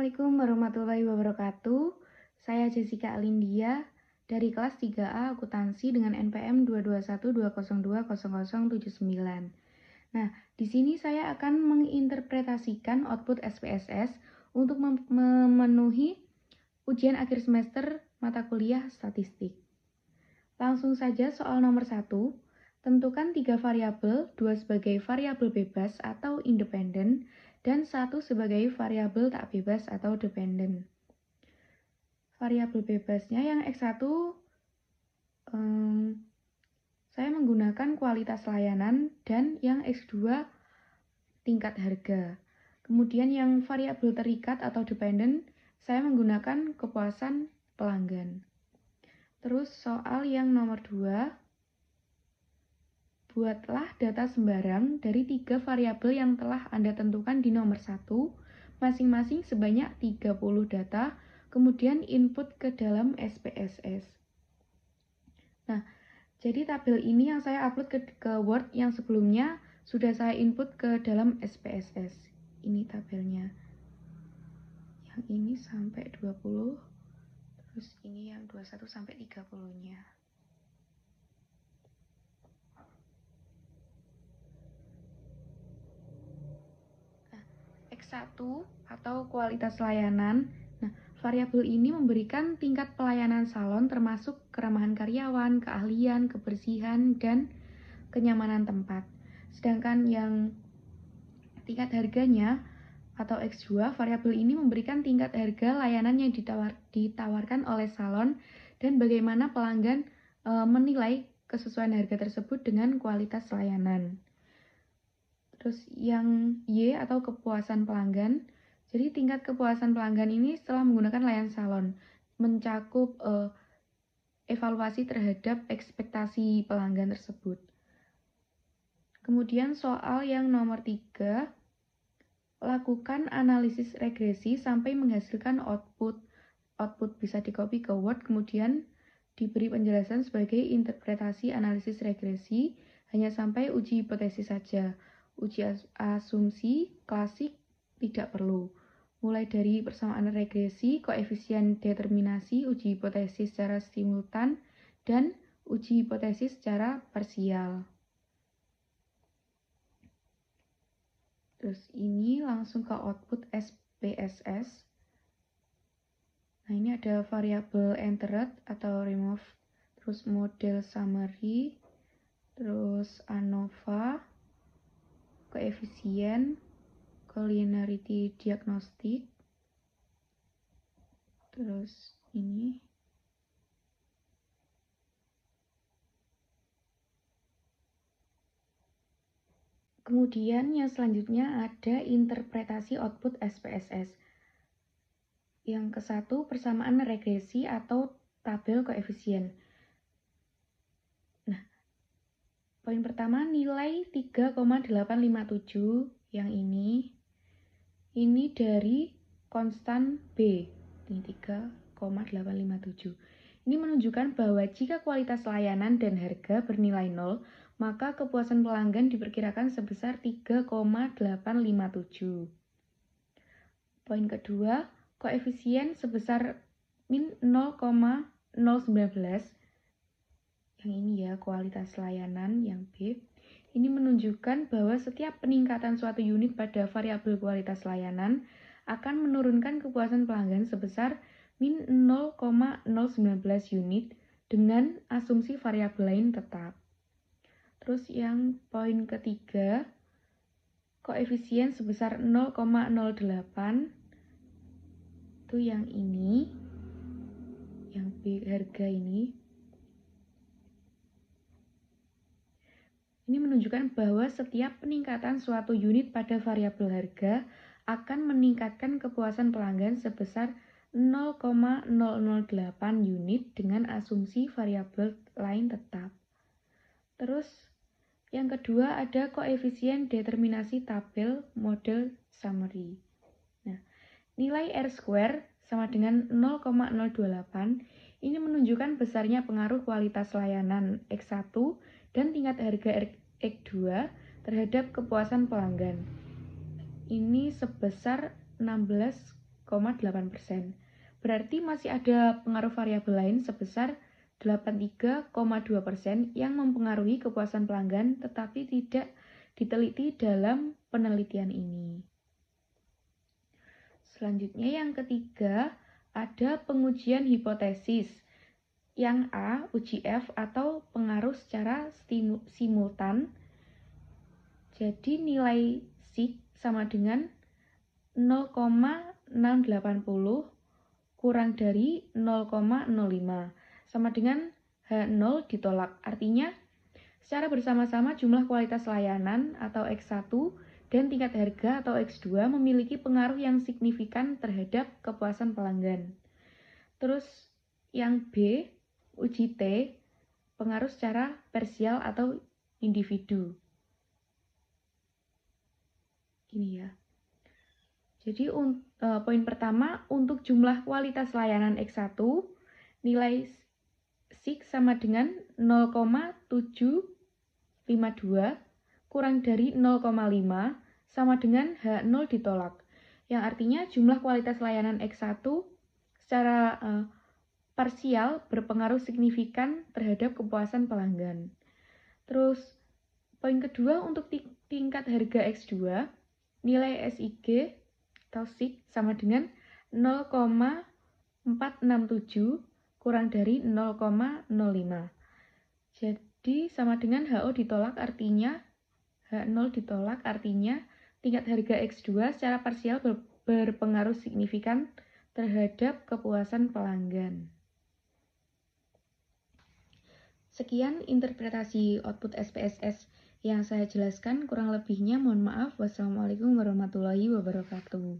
Assalamualaikum warahmatullahi wabarakatuh. Saya Jessica Alindia dari kelas 3A Akuntansi dengan NPM 22120200079. Nah, di sini saya akan menginterpretasikan output SPSS untuk memenuhi ujian akhir semester mata kuliah statistik. Langsung saja soal nomor 1. Tentukan 3 variabel, 2 sebagai variabel bebas atau independen, dan 1 sebagai variabel tak bebas atau dependen. Variabel bebasnya yang X1, saya menggunakan kualitas layanan, dan yang X2 tingkat harga. Kemudian yang variabel terikat atau dependen, saya menggunakan kepuasan pelanggan. Terus soal yang nomor 2, buatlah data sembarang dari 3 variabel yang telah Anda tentukan di nomor 1, masing-masing sebanyak 30 data, kemudian input ke dalam SPSS. Nah, jadi tabel ini yang saya upload ke Word yang sebelumnya sudah saya input ke dalam SPSS. Ini tabelnya. Yang ini sampai 20, terus ini yang 21 sampai 30-nya. X1 atau kualitas layanan. Nah, variabel ini memberikan tingkat pelayanan salon termasuk keramahan karyawan, keahlian, kebersihan, dan kenyamanan tempat. Sedangkan yang tingkat harganya atau X2, variabel ini memberikan tingkat harga layanan yang ditawarkan oleh salon dan bagaimana pelanggan menilai kesesuaian harga tersebut dengan kualitas layanan. Terus yang Y atau kepuasan pelanggan. Jadi tingkat kepuasan pelanggan ini setelah menggunakan layanan salon mencakup evaluasi terhadap ekspektasi pelanggan tersebut. Kemudian soal yang nomor 3, lakukan analisis regresi sampai menghasilkan output. Output bisa di-copy ke Word, kemudian diberi penjelasan sebagai interpretasi analisis regresi hanya sampai uji hipotesis saja. Uji asumsi klasik tidak perlu. Mulai dari persamaan regresi, koefisien determinasi, uji hipotesis secara simultan, dan uji hipotesis secara parsial. Terus ini langsung ke output SPSS. Nah, ini ada variabel entered atau remove, terus model summary, terus ANOVA, koefisien, collinearity diagnostic, terus ini. Kemudian yang selanjutnya ada interpretasi output SPSS. Yang ke-1, persamaan regresi atau tabel koefisien. Nah, poin pertama nilai 3,857 yang ini dari konstan B. Ini 3,857. Ini menunjukkan bahwa jika kualitas layanan dan harga bernilai 0, maka kepuasan pelanggan diperkirakan sebesar 3,857. Poin kedua, koefisien sebesar min 0,019. Yang ini ya, kualitas layanan yang B. Ini menunjukkan bahwa setiap peningkatan suatu unit pada variabel kualitas layanan akan menurunkan kepuasan pelanggan sebesar min 0,019 unit dengan asumsi variabel lain tetap. Terus yang poin ketiga, koefisien sebesar 0,08 itu yang ini, yang B harga ini. Ini menunjukkan bahwa setiap peningkatan suatu unit pada variabel harga akan meningkatkan kepuasan pelanggan sebesar 0,008 unit dengan asumsi variabel lain tetap. Terus yang kedua ada koefisien determinasi tabel model summary. Nah, nilai R² sama dengan 0,028. Ini menunjukkan besarnya pengaruh kualitas layanan X1 dan tingkat harga X2 terhadap kepuasan pelanggan. Ini sebesar 16,5 83,8%. Berarti masih ada pengaruh variabel lain sebesar 83,2% yang mempengaruhi kepuasan pelanggan tetapi tidak diteliti dalam penelitian ini. Selanjutnya yang ketiga, ada pengujian hipotesis. Yang A, uji F atau pengaruh secara simultan. Jadi nilai sig sama dengan 0,680 kurang dari 0,05 sama dengan H0 ditolak. Artinya, secara bersama-sama jumlah kualitas layanan atau X1 dan tingkat harga atau X2 memiliki pengaruh yang signifikan terhadap kepuasan pelanggan. Terus yang B, uji T, pengaruh secara parsial atau individu. Ini ya. Jadi poin pertama, untuk jumlah kualitas layanan X1, nilai sig sama dengan 0,752 kurang dari 0,5 sama dengan H0 ditolak. Yang artinya jumlah kualitas layanan X1 secara parsial berpengaruh signifikan terhadap kepuasan pelanggan. Terus poin kedua, untuk tingkat harga X2, nilai SIG atau sig sama dengan 0,467 kurang dari 0,05. Jadi sama dengan HO ditolak, artinya H0 ditolak, artinya tingkat harga X2 secara parsial berpengaruh signifikan terhadap kepuasan pelanggan. Sekian interpretasi output SPSS yang saya jelaskan, kurang lebihnya mohon maaf. Wassalamualaikum warahmatullahi wabarakatuh.